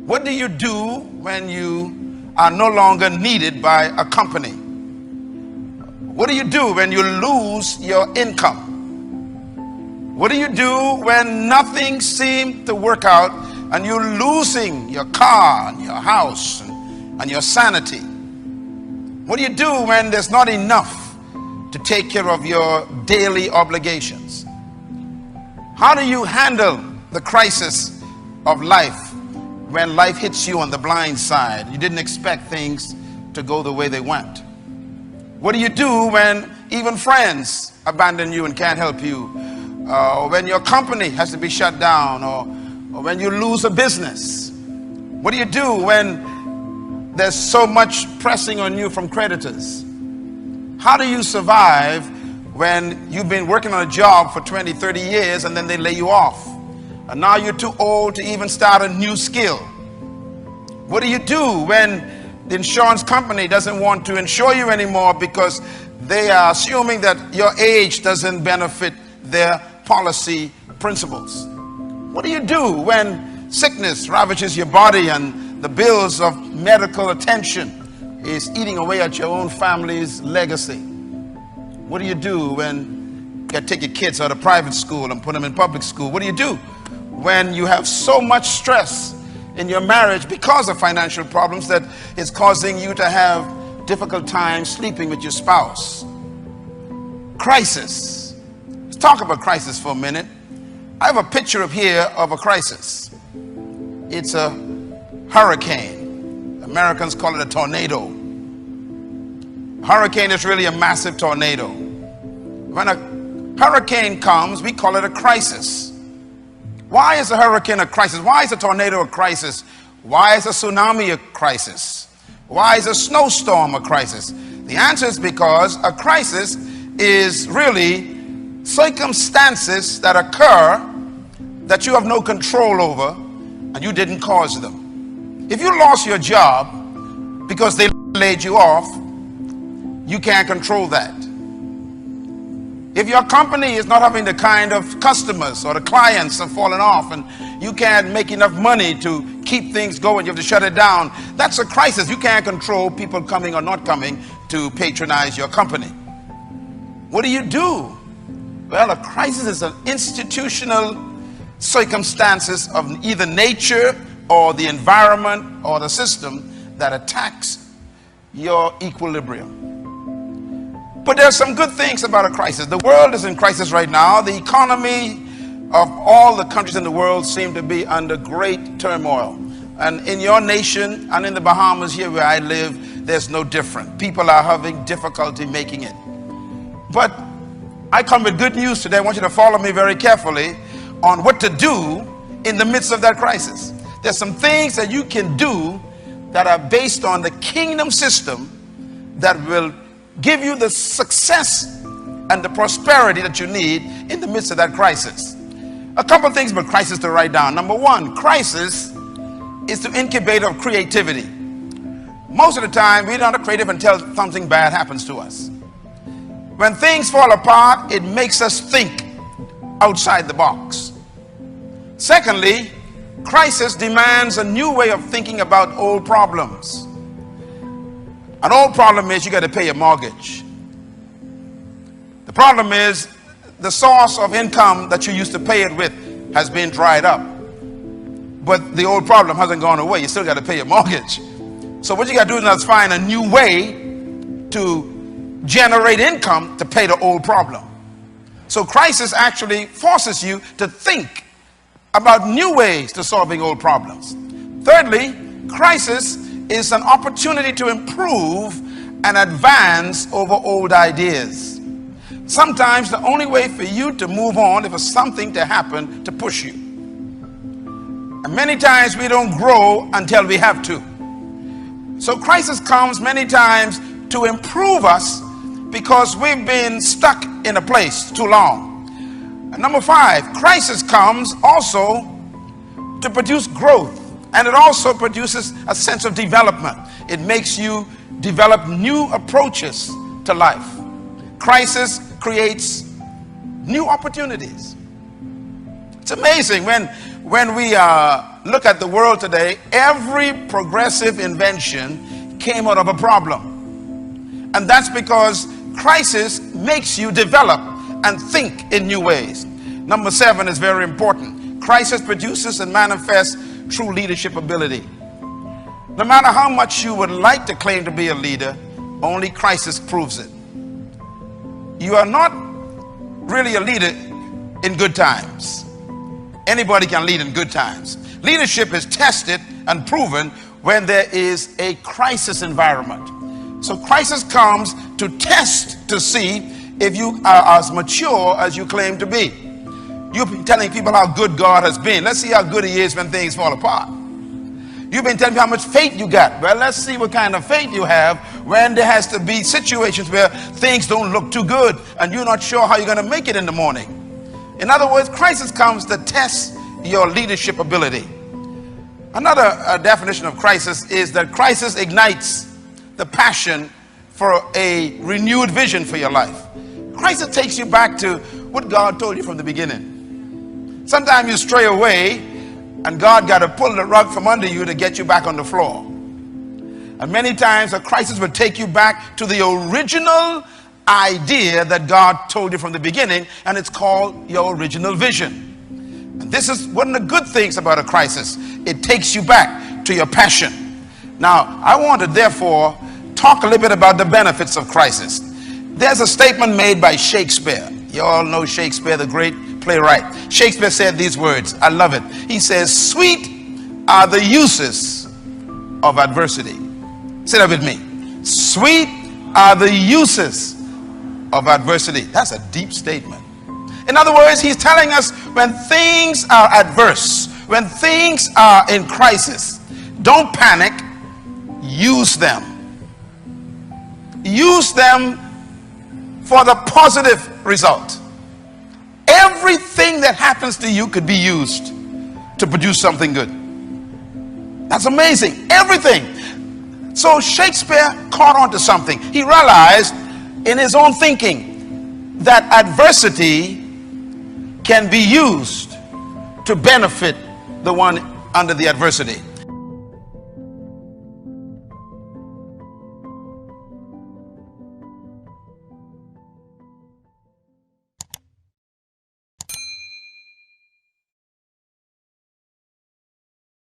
What do you do when you are no longer needed by a company? What do you do when you lose your income? What do you do when nothing seems to work out and you're losing your car and your house and your sanity? What do you do when there's not enough to take care of your daily obligations? How do you handle the crisis of life when life hits you on the blind side? You didn't expect things to go the way they went. What do you do when even friends abandon you and can't help you? Or when your company has to be shut down, or when you lose a business? What do you do when there's so much pressing on you from creditors? How do you survive when you've been working on a job for 20, 30 years and then they lay you off? And now you're too old to even start a new skill. What do you do when the insurance company doesn't want to insure you anymore because they are assuming that your age doesn't benefit their policy principles? What do you do when sickness ravages your body and the bills of medical attention is eating away at your own family's legacy? What do you do when you got to take your kids out of private school and put them in public school? What do you do when you have so much stress in your marriage because of financial problems that is causing you to have difficult time sleeping with your spouse? Crisis. Let's talk about crisis for a minute. I have a picture up here of a crisis. It's a hurricane. Americans call it a tornado. Hurricane is really a massive tornado. When a hurricane comes, we call it a crisis. Why is a hurricane a crisis? Why is a tornado a crisis? Why is a tsunami a crisis? Why is a snowstorm a crisis? The answer is because a crisis is really circumstances that occur that you have no control over and you didn't cause them. If you lost your job because they laid you off, you can't control that. If your company is not having the kind of customers or the clients have fallen off and you can't make enough money to keep things going, you have to shut it down, that's a crisis. You can't control people coming or not coming to patronize your company. What do you do? Well, a crisis is an institutional circumstances of either nature or the environment or the system that attacks your equilibrium. But there's some good things about a crisis. The world is in crisis right now. The economy of all the countries in the world seem to be under great turmoil. And in your nation and in the Bahamas here where I live, there's no different. People are having difficulty making it. But I come with good news today. I want you to follow me very carefully on what to do in the midst of that crisis. There's some things that you can do that are based on the kingdom system that will give you the success and the prosperity that you need in the midst of that crisis. A couple of things about crisis to write down. Number one, crisis is the incubator of creativity. Most of the time, we're not creative until something bad happens to us. When things fall apart, it makes us think outside the box. Secondly, crisis demands a new way of thinking about old problems. An old problem is you got to pay your mortgage. The problem is the source of income that you used to pay it with has been dried up. But the old problem hasn't gone away. You still got to pay your mortgage. So what you got to do now is find a new way to generate income to pay the old problem. So crisis actually forces you to think about new ways to solving old problems. Thirdly, crisis is an opportunity to improve and advance over old ideas. Sometimes the only way for you to move on is for something to happen to push you. And many times we don't grow until we have to. So crisis comes many times to improve us because we've been stuck in a place too long. And number five, crisis comes also to produce growth. And it also produces a sense of development. It makes you develop new approaches to life. Crisis creates new opportunities. It's amazing when When we look at the world today, every progressive invention came out of a problem. And that's because crisis makes you develop and think in new ways. Number 7 is very important. Crisis produces and manifests true leadership ability. No matter how much you would like to claim to be a leader, only crisis proves it. You are not really a leader in good times. Anybody can lead in good times. Leadership is tested and proven when there is a crisis environment. So crisis comes to test to see if you are as mature as you claim to be. You've been telling people how good God has been. Let's see how good he is when things fall apart. You've been telling me how much faith you got. Well, let's see what kind of faith you have when there has to be situations where things don't look too good and you're not sure how you're going to make it in the morning. In other words, crisis comes to test your leadership ability. Another definition of crisis is that crisis ignites the passion for a renewed vision for your life. Crisis takes you back to what God told you from the beginning. Sometimes you stray away and God got to pull the rug from under you to get you back on the floor. And many times a crisis will take you back to the original idea that God told you from the beginning, and it's called your original vision. And this is one of the good things about a crisis. It takes you back to your passion. Now, I want to therefore talk a little bit about the benefits of crisis. There's a statement made by Shakespeare. You all know Shakespeare, the great playwright. Shakespeare said these words. I love it. He says, "Sweet are the uses of adversity." Say that with me. Sweet are the uses of adversity. That's a deep statement. In other words, he's telling us when things are adverse, when things are in crisis, don't panic, use them. Use them for the positive result. Everything that happens to you could be used to produce something good. That's amazing. Everything. So Shakespeare caught on to something. He realized in his own thinking that adversity can be used to benefit the one under the adversity.